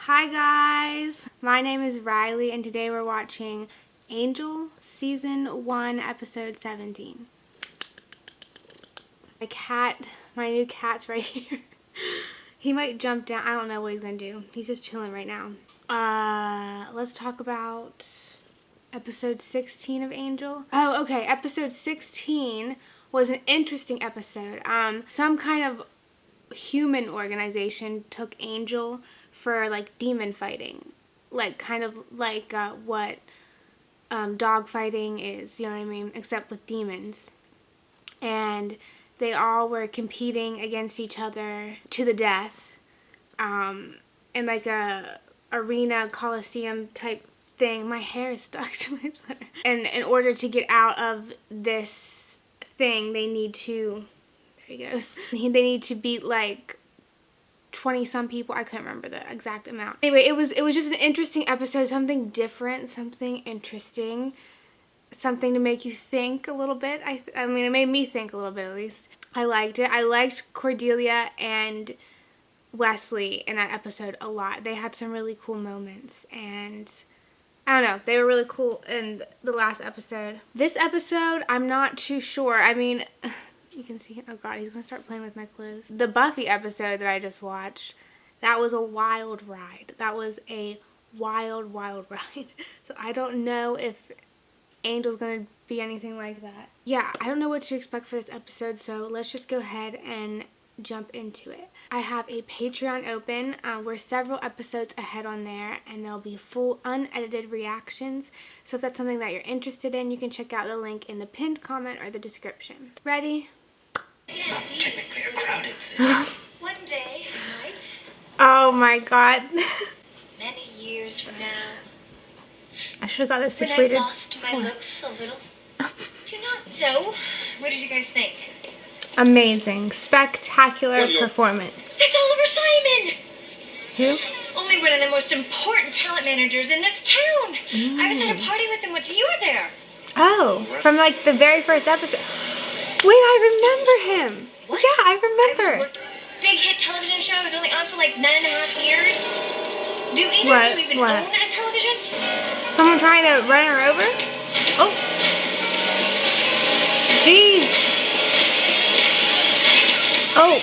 Hi guys, my name is Riley and today we're watching Angel Season 1 Episode 17. My new cat's right here. He might jump down, I don't know what he's gonna do. He's just chilling right now. Let's talk about Episode 16 of Angel. Oh, okay, Episode 16 was an interesting episode. Some kind of human organization took Angel for like demon fighting, like kind of like what dog fighting is, you know what I mean, except with demons. And they all were competing against each other to the death in like a arena coliseum type thing. My hair is stuck to my sweater. And in order to get out of this thing, they need to, there he goes, they need to beat like 20 some people. I couldn't remember the exact amount. Anyway, it was just an interesting episode, something different, something interesting, something to make you think a little bit. I mean, it made me think a little bit at least. I liked it. I liked Cordelia and Wesley in that episode a lot. They had some really cool moments and I don't know, they were really cool in the last episode. This episode, I'm not too sure. I mean, you can see, oh god, he's gonna start playing with my clothes. The Buffy episode that I just watched, that was a wild ride. That was a wild ride. So I don't know if Angel's gonna be anything like that. Yeah, I don't know what to expect for this episode, so let's just go ahead and jump into it. I have a Patreon open. We're several episodes ahead on there, and there'll be full unedited reactions. So if that's something that you're interested in, you can check out the link in the pinned comment or the description. Ready? It's not technically a crowded thing. One day, right? Oh my god. Many years from now, I should have got this when I've situated. lost my looks a little. Do not so. What did you guys think? Amazing. Spectacular performance. That's Oliver Simon! Who? Only one of the most important talent managers in this town. I was at a party with him once you were there. Oh, from like the very first episode. Wait, I remember him. What? Yeah, I remember. Big hit television show. It was only on for like 9.5 years. Do either What? of you even What? own a television? Someone trying to run her over? Oh. Jeez. Oh.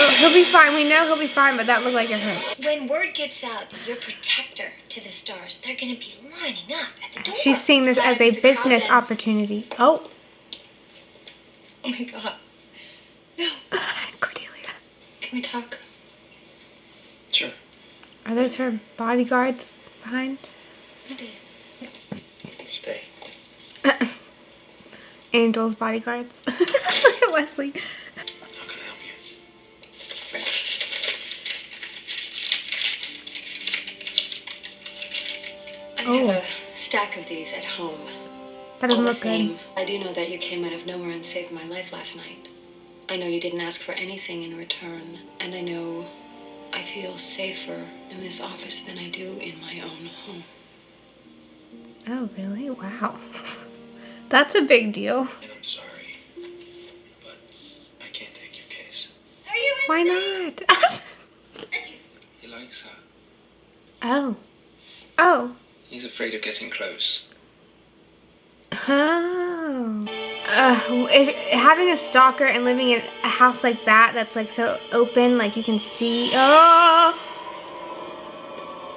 Oh, he'll be fine. We know he'll be fine, but that looked like it hurt. When word gets out that you're protector to the stars, they're gonna be lining up at the door. She's seeing this as a business opportunity. Oh. Oh my god. No. Cordelia. Can we talk? Sure. Are those her bodyguards behind? Stay. Stay. Angel's bodyguards. Look at Wesley. How can I help you? I Oh. have a stack of these at home. That doesn't All the look same, good. I do know that you came out of nowhere and saved my life last night. I know you didn't ask for anything in return, and I know I feel safer in this office than I do in my own home. Oh, really? Wow. That's a big deal. And I'm sorry, but I can't take your case. Are you Why not? He likes her. Oh. Oh. He's afraid of getting close. Oh. Having a stalker and living in a house like that, that's like so open, like you can see. Oh.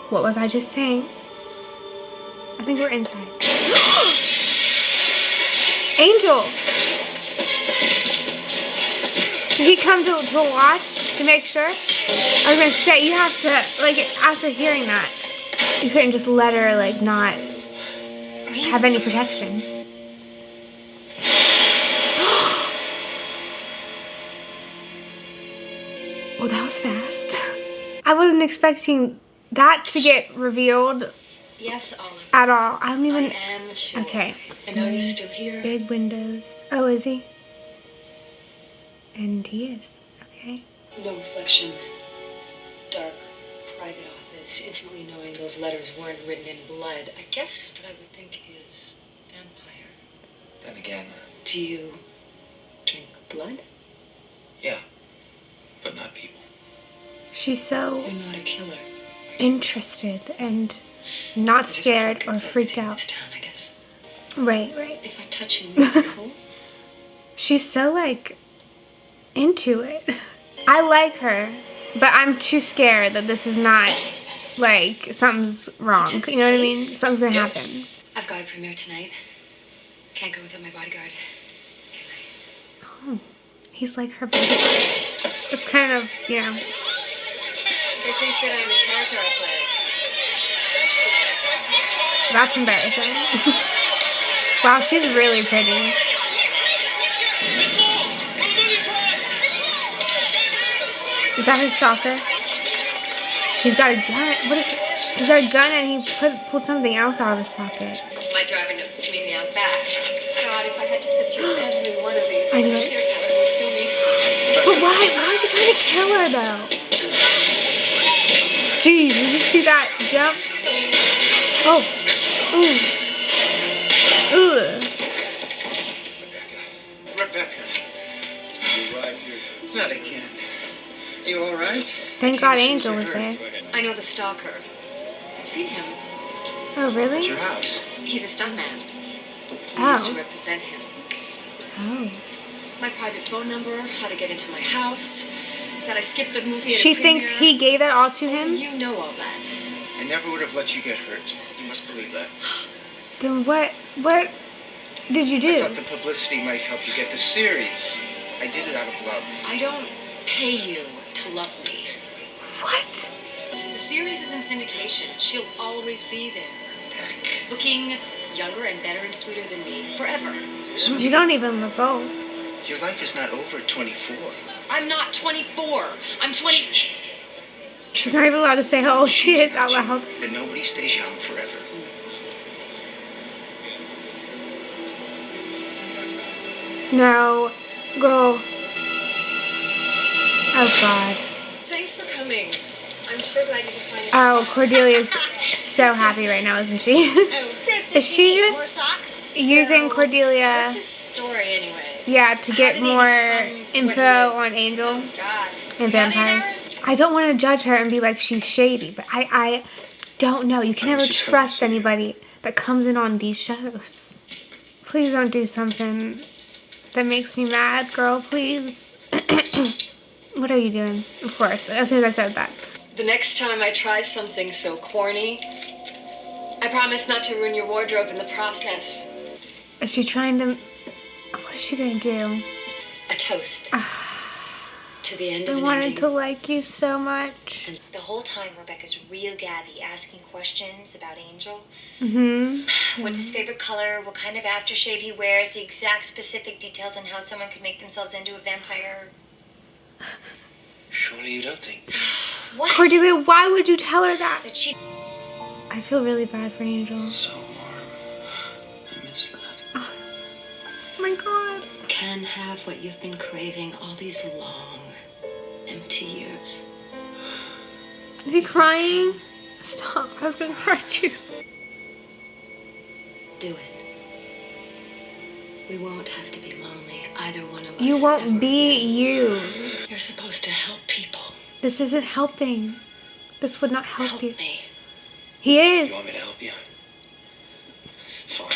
What was I just saying? I think we're inside. Angel! Did he come to watch to make sure? I was gonna say, you have to, like, after hearing that, you couldn't just let her, like, not have any protection. Oh, that was fast. I wasn't expecting that to get revealed Yes, Oliver. at all. I don't I even... am sure. Okay. I know you're still here. Big windows. Oh, is he? And he is. Okay. No reflection. Dark, private office. Instantly knowing those letters weren't written in blood. I guess what I would think is vampire. Then again, Do you drink blood? yeah, but not people. She's so You're not a killer. interested and not This is scared how or it goes freaked everything in out. this town, I guess. Right, right. If I touch you, you're cool. She's so like into it. I like her, but I'm too scared that this is not like something's wrong. You know what I mean? Something's gonna happen. I've got a premiere tonight. Can't go without my bodyguard. Oh, he's like her bodyguard. It's kind of, you know. They think that I'm the character I play. That's embarrassing. Wow, she's really pretty. Is that his stalker? He's got a gun. What is it? He's got a gun and he pulled something else out of his pocket. My driver notes to meet me out back. God, if I had to sit through every one of these, I know. the serial killer would kill me. But why? Why is he trying to kill her though? Gee, did you see that jump? Oh. Ooh. Ugh. Rebecca. You arrived here. Not again. You all right? Thank God Angel was there. I know the stalker. I've seen him. Oh, At really? your house. He's a stuntman. I used to Oh. represent him. Oh. My private phone number, how to get into my house, that I skipped the movie at She a thinks premiere. he gave that all to him? You know all that. I never would have let you get hurt. You must believe that. Then what did you I do? thought the publicity might help you get the series. I did it out of love. I don't pay you to love me. What? The series is in syndication. She'll always be there. Heck. Looking younger and better and sweeter than me. Forever. You don't even look old. Your life is not over at 24. I'm not 24. I'm 20. She's not even allowed to say how old she is out loud. That nobody stays young forever. No. Girl. Oh, God. Thanks for coming. I'm so glad you could find it. Oh, Cordelia's so happy right now, isn't she? Is she just using Cordelia, What's his story anyway? yeah, to get did he more become what he info is? on Angel God. and vampires? I don't want to judge her and be like she's shady, but I don't know. You can I was never just trust gonna say- anybody that comes in on these shows. Please don't do something that makes me mad, girl, please. What are you doing? Of course, as soon as I said that. The next time I try something so corny, I promise not to ruin your wardrobe in the process. Is she trying to... What is she going to do? A toast. To the end I of an wanted ending. to like you so much. The whole time, Rebecca's real Gabby, asking questions about Angel. Mm-hmm. What's his favorite color? What kind of aftershave he wears? The exact specific details on how someone could make themselves into a vampire. Surely you don't think. What? Cordelia, why would you tell her that? That she... I feel really bad for Angel. So warm. I miss that. Oh my God. Can have what you've been craving all these long, empty years. Is he crying? Stop. I was going to cry too. Do it. We won't have to be lonely, either one of us. You won't ever be again. you. You're supposed to help people. This isn't helping. This would not help you. me. He is. You want me to help you? Fine.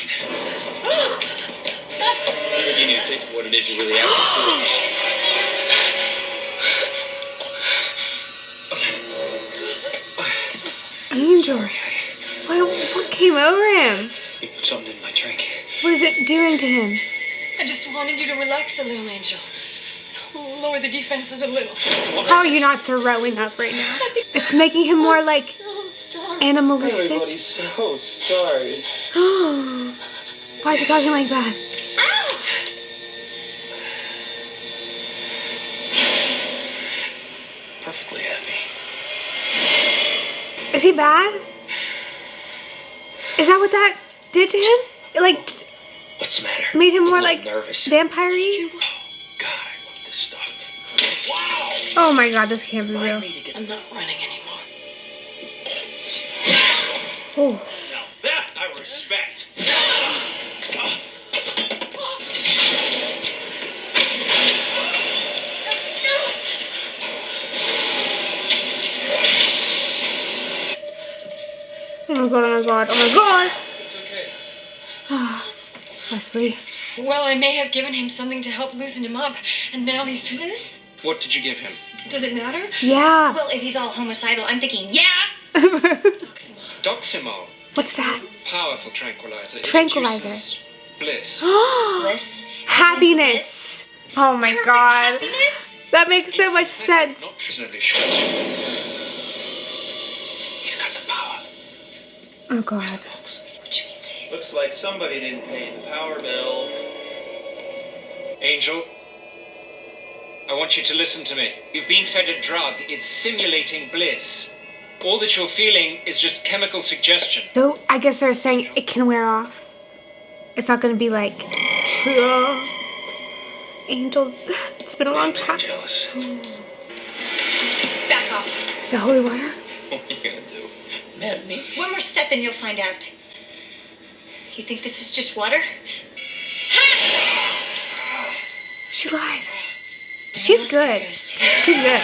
You need to taste what it is you're really asking Angel. Sorry, What came over him? you put something in my drink. What is it doing to him? I just wanted you to relax a little, Angel. Lower the defenses a little. How are you not throwing up right now? It's making him more like So sorry. animalistic. Everybody's so sorry. Why is he talking like that? Perfectly happy. Is he bad? Is that what that did to him? It like What's the matter? made him Look more a little like nervous. vampire-y? God, I love this stuff. Oh my God, this can't be real. I'm not running anymore. Oh, Now that I respect. my god, oh my god, oh my god! It's okay. Wesley. Well, I may have given him something to help loosen him up, and now he's... Loose? What did you give him? Does it matter? Yeah. Well, if he's all homicidal, I'm thinking, yeah! Doximol. What's that? Powerful tranquilizer. It Tranquilizer. induces bliss. Bliss? Happiness. Oh my Perfect god. happiness? That makes so It's much synthetic, sense. Not reasonably short. He's got the power. Oh god. Which means he's... Looks like somebody didn't pay the power bill. Angel, I want you to listen to me. You've been fed a drug. It's simulating bliss. All that you're feeling is just chemical suggestion. So I guess they're saying it can wear off. It's not gonna be like true. Angel, it's been a long time. Angelus. Back off. Is it holy water? What are you gonna do? Mad me? One more step and you'll find out. You think this is just water? She lied. She's Let's good. figure this. She's good.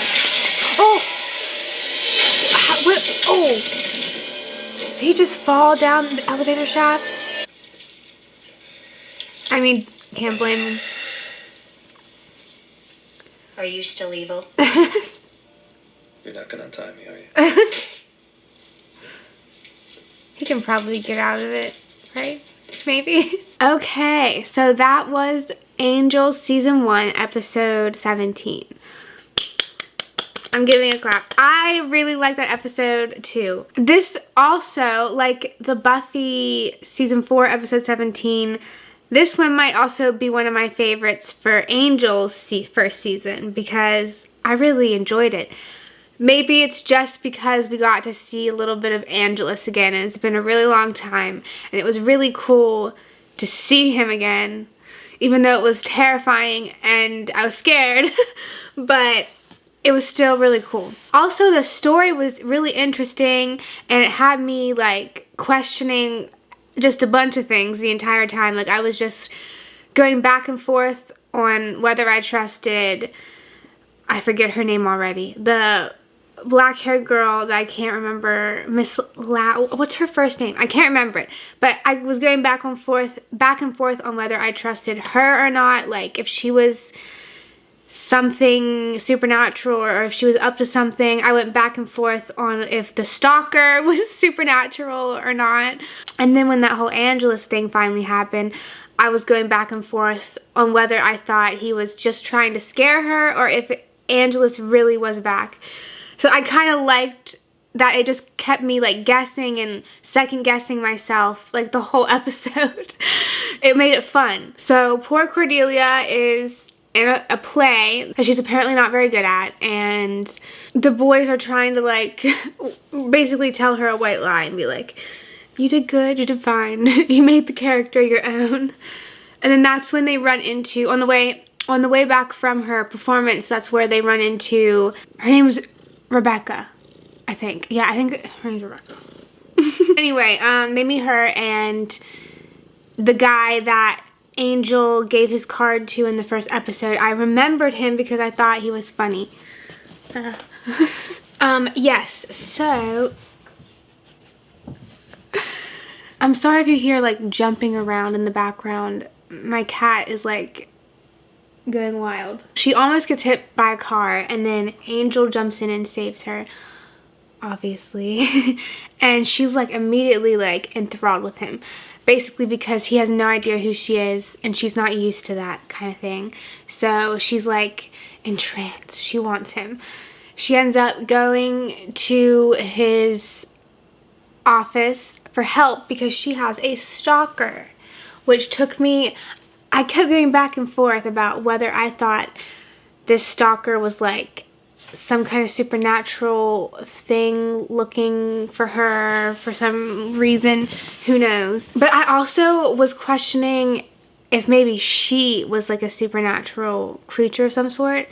Oh! What? Oh! Did he just fall down the elevator shaft? I mean, can't blame him. Are you still evil? You're not gonna untie me, are you? He can probably get out of it, right? Maybe. Okay, so that was Angelus Season 1, Episode 17. I'm giving a clap. I really like that episode too. This also, like the Buffy Season 4, Episode 17, this one might also be one of my favorites for Angel's first season because I really enjoyed it. Maybe it's just because we got to see a little bit of Angelus again, and it's been a really long time, and it was really cool to see him again, even though it was terrifying and I was scared, but it was still really cool. Also, the story was really interesting, and it had me like questioning just a bunch of things the entire time. Like I was just going back and forth on whether I trusted, I forget her name already, the black-haired girl that I can't remember, Miss what's her first name? I can't remember it. But I was going back and forth on whether I trusted her or not, like if she was something supernatural or if she was up to something. I went back and forth on if the stalker was supernatural or not. And then when that whole Angelus thing finally happened, I was going back and forth on whether I thought he was just trying to scare her or if Angelus really was back. So I kind of liked that it just kept me like guessing and second guessing myself like the whole episode. It made it fun. So poor Cordelia is in a play that she's apparently not very good at, and the boys are trying to like basically tell her a white lie and be like, you did good, you did fine, you made the character your own. And then that's when they run into, on the way back from her performance, that's where they run into, her name's Rebecca, I think. Yeah, I think her name's Rebecca. Anyway, they meet her and the guy that Angel gave his card to in the first episode. I remembered him because I thought he was funny. Yes, so I'm sorry if you hear like jumping around in the background. My cat is like going wild. She almost gets hit by a car and then Angel jumps in and saves her, obviously. And she's like immediately like enthralled with him, basically because he has no idea who she is and she's not used to that kind of thing. So she's like entranced. She wants him. She ends up going to his office for help because she has a stalker, which took me, I kept going back and forth about whether I thought this stalker was like some kind of supernatural thing looking for her for some reason, who knows. But I also was questioning if maybe she was like a supernatural creature of some sort.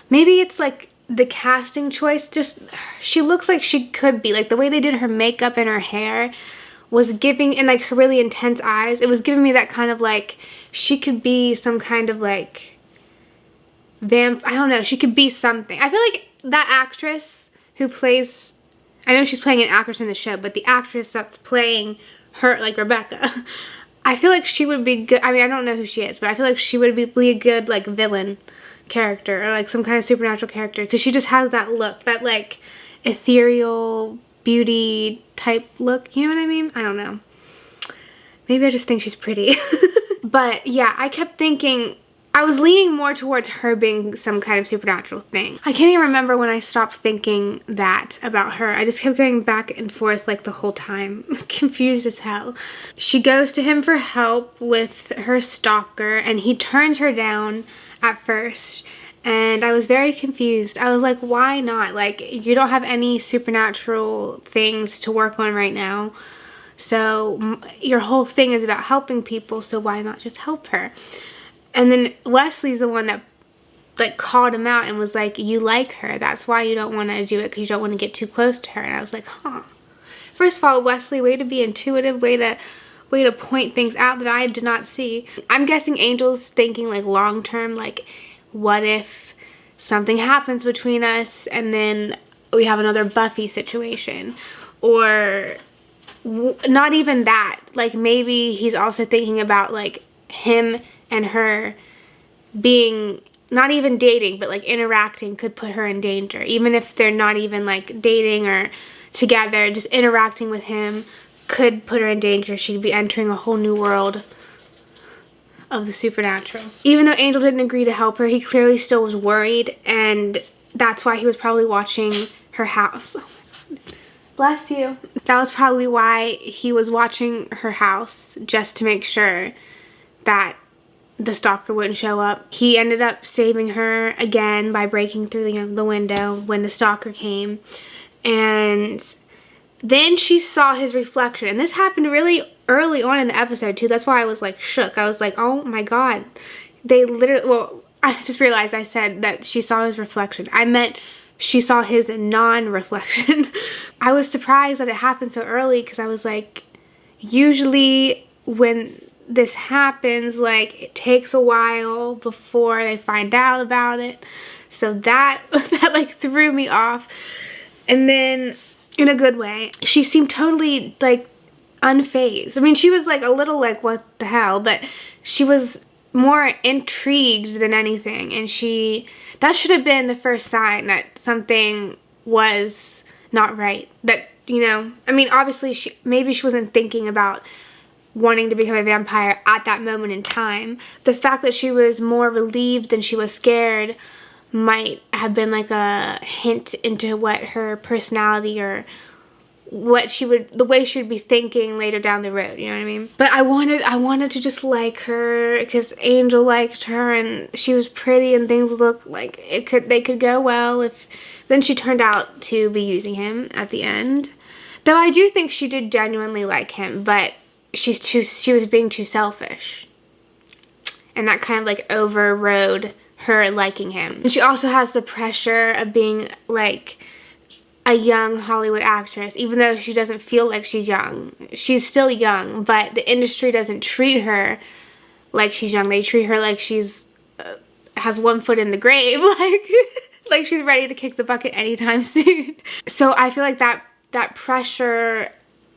Maybe it's like the casting choice, just she looks like she could be, like the way they did her makeup and her hair was giving, and like her really intense eyes, it was giving me that kind of like she could be some kind of like I don't know, she could be something. I feel like that actress who plays I know she's playing an actress in the show, but the actress that's playing her, like Rebecca, I feel like she would be good. I mean, I don't know who she is, but I feel like she would be a good, like, villain character or, like, some kind of supernatural character, because she just has that look, that, like, ethereal beauty type look. You know what I mean? I don't know. Maybe I just think she's pretty. But, yeah, I kept thinking... I was leaning more towards her being some kind of supernatural thing. I can't even remember when I stopped thinking that about her. I just kept going back and forth like the whole time. Confused as hell. She goes to him for help with her stalker, and he turns her down at first. And I was very confused. I was like, why not? Like, you don't have any supernatural things to work on right now. So your whole thing is about helping people, so why not just help her? And then Wesley's the one that, like, called him out and was like, you like her. That's why you don't want to do it, because you don't want to get too close to her. And I was like, huh. First of all, Wesley, way to be intuitive, way to point things out that I did not see. I'm guessing Angel's thinking, like, long term, like, what if something happens between us and then we have another Buffy situation? Or not even that. Like, maybe he's also thinking about, like, him and her being, not even dating, but like interacting could put her in danger. Even if they're not even like dating or together, just interacting with him could put her in danger. She'd be entering a whole new world of the supernatural. Even though Angel didn't agree to help her, he clearly still was worried, and that's why he was probably watching her house. Oh my God. Bless you. That was probably why he was watching her house, just to make sure that the stalker wouldn't show up. He ended up saving her again by breaking through the window when the stalker came. And then she saw his reflection. And this happened really early on in the episode too. That's why I was like shook. I was like, oh my God. They literally, well, I just realized I said that she saw his reflection. I meant she saw his non-reflection. I was surprised that it happened so early, because I was like, usually when this happens, like, it takes a while before they find out about it. So that like threw me off. And then, in a good way, she seemed totally like unfazed. I mean, she was like a little like, what the hell, but she was more intrigued than anything. And that should have been the first sign that something was not right. That, you know, I mean, obviously maybe she wasn't thinking about wanting to become a vampire at that moment in time. The fact that she was more relieved than she was scared might have been like a hint into what her personality or the way she would be thinking later down the road, you know what I mean? But I wanted to just like her, because Angel liked her and she was pretty and things looked like they could go well. Then she turned out to be using him at the end. Though I do think she did genuinely like him, but she was being too selfish. And that kind of like overrode her liking him. And she also has the pressure of being like a young Hollywood actress, even though she doesn't feel like she's young. She's still young, but the industry doesn't treat her like she's young. They treat her like she's has one foot in the grave, like she's ready to kick the bucket anytime soon. So I feel like that pressure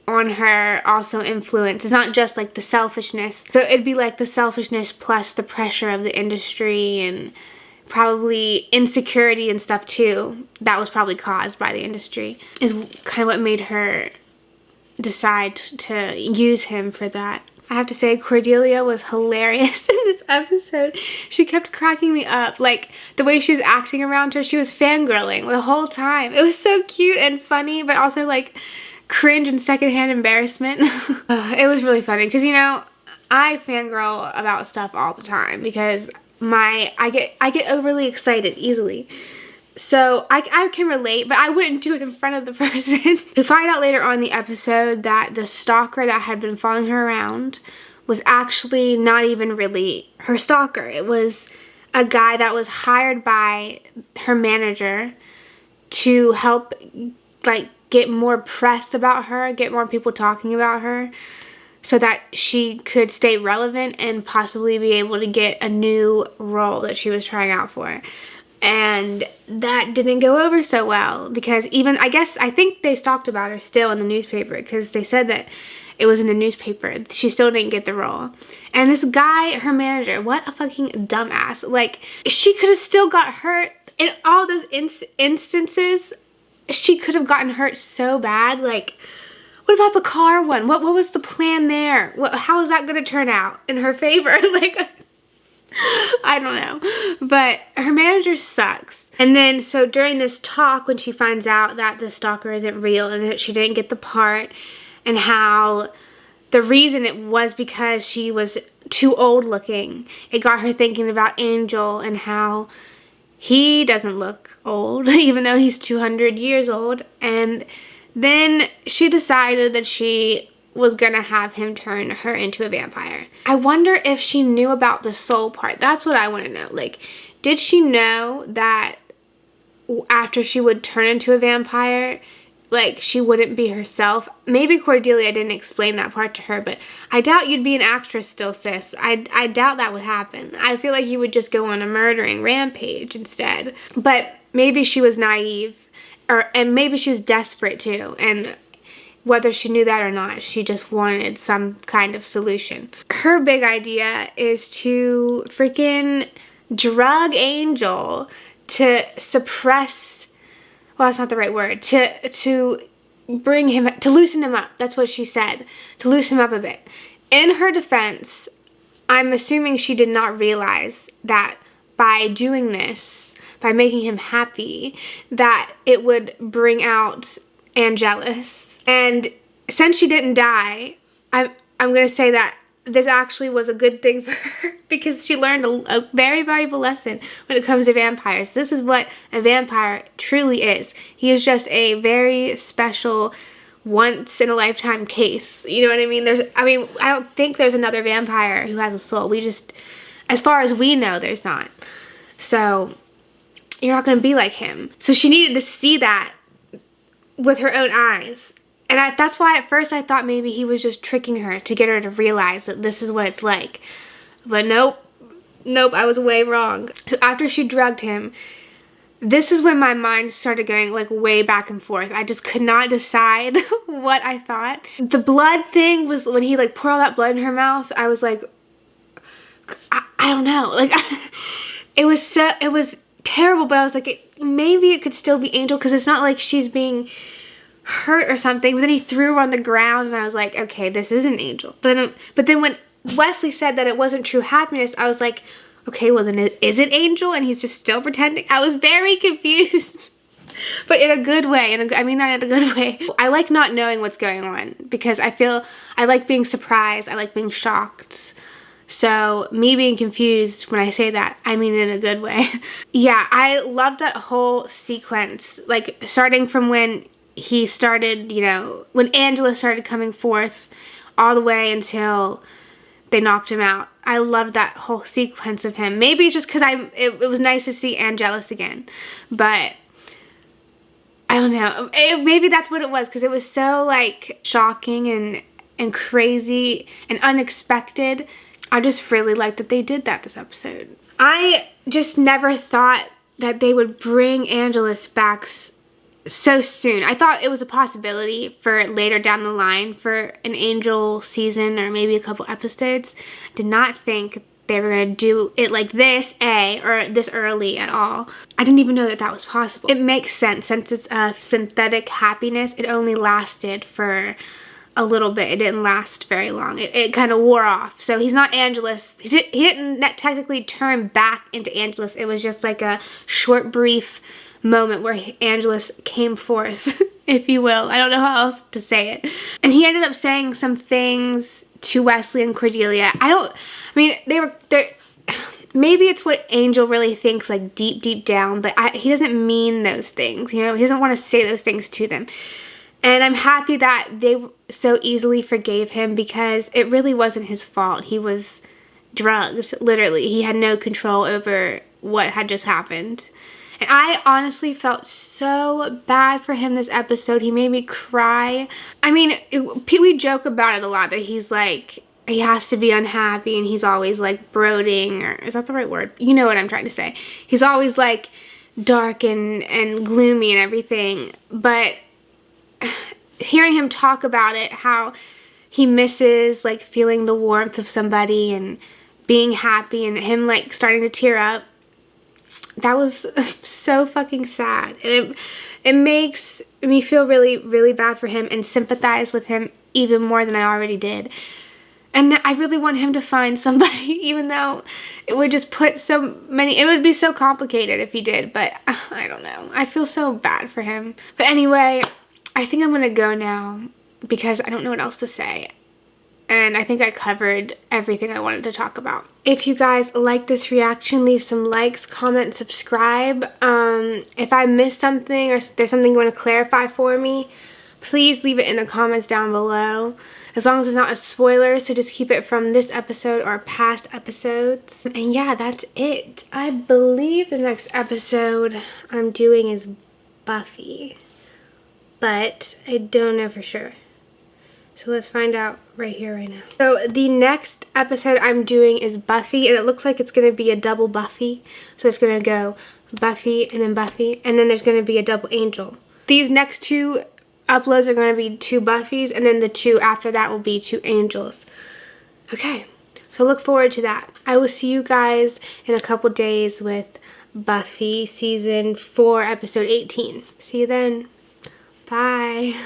on her also influence. It's not just like the selfishness. So it'd be like the selfishness plus the pressure of the industry and probably insecurity and stuff too. That was probably caused by the industry. Is kind of what made her decide to use him for that. I have to say, Cordelia was hilarious in this episode. She kept cracking me up. Like, the way she was acting around her, she was fangirling the whole time. It was so cute and funny, but also like cringe and secondhand embarrassment. It was really funny because, you know, I fangirl about stuff all the time because I get overly excited easily. So I can relate, but I wouldn't do it in front of the person. We find out later on in the episode that the stalker that had been following her around was actually not even really her stalker. It was a guy that was hired by her manager to help, like, get more press about her, get more people talking about her, so that she could stay relevant and possibly be able to get a new role that she was trying out for. And that didn't go over so well because I think they talked about her still in the newspaper because they said that it was in the newspaper. She still didn't get the role. And this guy, her manager, what a fucking dumbass. Like, she could have still got hurt in all those instances. She could have gotten hurt so bad. Like, what about the car one? What was the plan there? How is that going to turn out in her favor? Like, I don't know. But her manager sucks. And then, so during this talk, when she finds out that the stalker isn't real and that she didn't get the part, and how the reason it was because she was too old looking, it got her thinking about Angel and how he doesn't look old, even though he's 200 years old. And then she decided that she was gonna have him turn her into a vampire. I wonder if she knew about the soul part. That's what I want to know. Like, did she know that after she would turn into a vampire, like, she wouldn't be herself? Maybe Cordelia didn't explain that part to her, but I doubt you'd be an actress still, sis. I doubt that would happen. I feel like you would just go on a murdering rampage instead. But maybe she was naive, and maybe she was desperate too, and whether she knew that or not, she just wanted some kind of solution. Her big idea is to freaking drug Angel to suppress, well, that's not the right word, to bring him, to loosen him up. That's what she said, to loosen him up a bit. In her defense, I'm assuming she did not realize that by doing this, by making him happy, that it would bring out Angelus. And since she didn't die, I'm going to say that this actually was a good thing for her because she learned a very valuable lesson when it comes to vampires. This is what a vampire truly is. He is just a very special, once-in-a-lifetime case. You know what I mean? I don't think there's another vampire who has a soul. As far as we know, there's not. So, you're not going to be like him. So she needed to see that with her own eyes. And that's why at first I thought maybe he was just tricking her to get her to realize that this is what it's like. But nope, I was way wrong. So after she drugged him, this is when my mind started going like way back and forth. I just could not decide what I thought. The blood thing was when he like poured all that blood in her mouth, I was like, I don't know. Like, it was terrible, but I was like, maybe it could still be Angel because it's not like she's being hurt or something. But then he threw her on the ground and I was like, okay, this isn't Angel. But then when Wesley said that it wasn't true happiness, I was like, okay, well then is it Angel and he's just still pretending? I was very confused. But in a good way. I mean that in a good way. I like not knowing what's going on because I like being surprised. I like being shocked. So me being confused when I say that, I mean in a good way. Yeah, I loved that whole sequence. Like starting from when he started, when Angelus started coming forth all the way until they knocked him out. I loved that whole sequence of him. Maybe it's just because it was nice to see Angelus again. But I don't know. Maybe that's what it was because it was so like shocking and crazy and unexpected. I just really liked that they did that this episode. I just never thought that they would bring Angelus back so soon. I thought it was a possibility for later down the line for an Angel season or maybe a couple episodes. I did not think they were going to do it like this, or this early at all. I didn't even know that was possible. It makes sense since it's a synthetic happiness. It only lasted for a little bit. It didn't last very long. It kind of wore off. So he's not Angelus. He didn't technically turn back into Angelus. It was just like a short, brief moment where Angelus came forth, if you will. I don't know how else to say it. And he ended up saying some things to Wesley and Cordelia. Maybe it's what Angel really thinks, like deep down, but he doesn't mean those things. He doesn't want to say those things to them. And I'm happy that they so easily forgave him because it really wasn't his fault. He was drugged, literally. He had no control over what had just happened. And I honestly felt so bad for him this episode. He made me cry. I mean, we joke about it a lot that he's like, he has to be unhappy and he's always like brooding, or is that the right word? You know what I'm trying to say. He's always like dark and gloomy and everything. But hearing him talk about it, how he misses like feeling the warmth of somebody and being happy, and him like starting to tear up, that was so fucking sad. And it makes me feel really, really bad for him and sympathize with him even more than I already did. And I really want him to find somebody, even though it would just put so many, it would be so complicated if he did, but I don't know. I feel so bad for him. But anyway, I think I'm gonna go now because I don't know what else to say. And I think I covered everything I wanted to talk about. If you guys like this reaction, leave some likes, comment, subscribe. If I missed something or there's something you want to clarify for me, please leave it in the comments down below. As long as it's not a spoiler, so just keep it from this episode or past episodes. And yeah, that's it. I believe the next episode I'm doing is Buffy, but I don't know for sure. So let's find out right here, right now. So the next episode I'm doing is Buffy, and it looks like it's going to be a double Buffy. So it's going to go Buffy, and then there's going to be a double Angel. These next two uploads are going to be 2 Buffys, and then the 2 after that will be 2 Angels. Okay, so look forward to that. I will see you guys in a couple days with Buffy Season 4, Episode 18. See you then. Bye.